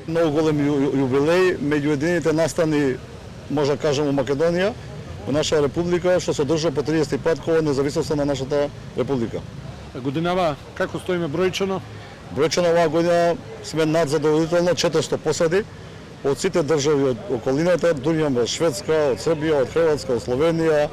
Многу голем јубилеј меѓу едините настани, може да кажем, у Македонија, у наша република, што се одржа по 35 кога независноста на нашата република. Годинава како стоиме бројчано? Бројчано оваа година сме над задоволително 400 посади од сите држави од околината, дуѓаме од Шведска, од Србија, од Хрватска, од Словенија.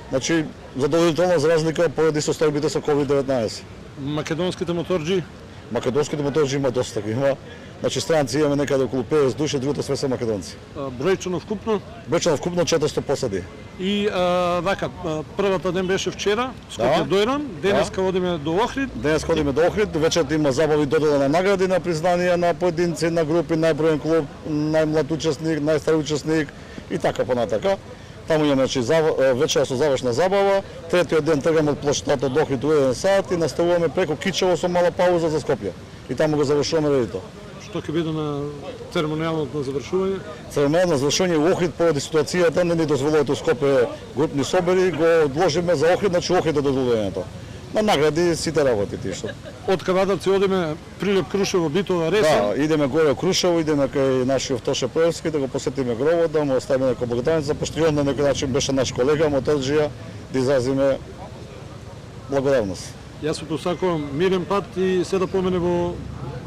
Значи, задоволително за разлика поради состојбите со COVID-19. Македонските моторџи? Македонските моторџи има доста, има. Значи, странци имаме некаде околу 50 души, другото све се македонци. Бројчано вкупно? Бројчано вкупно 400 посади. И вака, првата ден беше вчера, Скопје дојран, денеска одиме до Охрид. Денеска одиме до Охрид, вечерта има забави, додела на награди, на признанија на поединци, на групи, најбројен клуб, најмлад учесник, најстар учесник и така понатака. Таму имаме вечера со завршна забава, третиот ден тргаме од плоштата до Охрид у 1 сат и наставуваме преку Кичево со мала пауза за Скопје. И таму го завршуваме редито. Што ќе биде на церемонијалното завршување? Церемонијално завршување у Охрид поради ситуацијата не ни дозволуваат у Скопје групни собери, го одложиме за Охрид, значи Охрид е дозволувањето. На награди сите работи тишто. Од Кавадарци одиме Прилеп, Крушево, Битола, Ресен. Да, идеме горе Крушево, идеме кај нашиот Тоше Проевски да го посетиме гробот, да му оставиме некоја благодарница, пошто и он на некој начин беше наш колега, моторџија, да изразиме благодарност. Јас ви посакувам мирен пат и се да помине во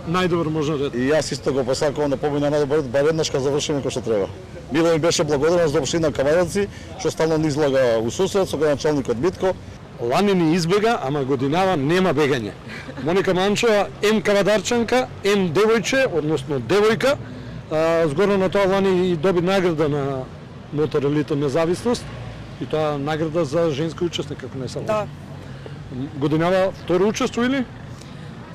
најдобар можен ред. И јас исто го посакувам да помине најдобар ред, бар еднаш кога завршиме кој што треба. Било ми беше благодарност до општина Кавадарци, што стално ни излага у сусрет со градоначалникот Митко. Лани ни избега, ама годинава нема бегање. Моника Манчева, ем кавадарчанка, ем девојче, односно девојка, згорно на тоа лани и доби награда на Мотор Елита Независност, и тоа награда за женски учесник, како не се лажи. Да. Годинава второ учество или?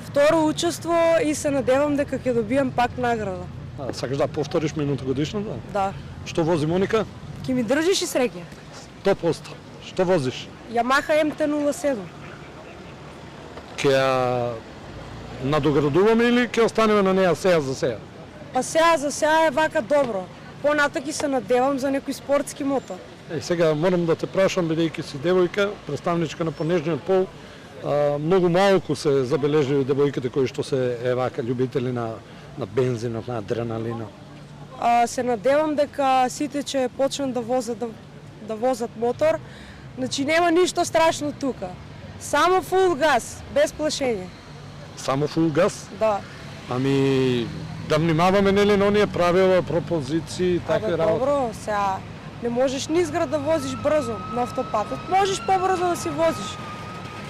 Второ учество и се надевам дека ќе добијам пак награда. Сакаш да повториш минута годишно, да? Да. Што вози Моника? Ќе ми држиш и среќа. 100%. Што возиш? Yamaha MT-07. Ќе ја надоградуваме или ќе останеме на неа сеја за сеја? Па сеја за сеја е вака добро. Понатаки се надевам за некој спортски мотор. Сега морам да те прашам, бидејќи си девојка, представничка на понежниот пол, многу малку се забележливи девојките кои што се вака љубители на бензинот, на адреналинот. Се надевам дека сите ќе почнат да возат мотор. Значи нема ништо страшно тука. Само фул газ, без плашење. Само фул газ? Да. Ами да внимаваме нели на оние правила, пропозиции и такви работи. Добро, сега не можеш низград да возиш брзо на автопатот. Можеш побрзо да си возиш.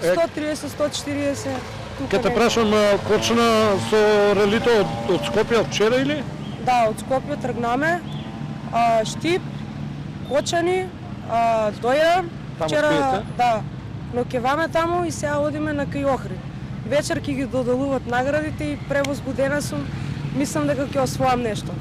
130, 140. Ке те прашам, почна со релито од Скопје вчера или? Да, од Скопје тргнаме. Штип, Кочани, Дојран. Вчера, да, но ќе ваме таму и сега одиме на кај Охрид. Вечер ќе ги доделуват наградите и превозбудена сум, мислам дека ќе освоам нешто.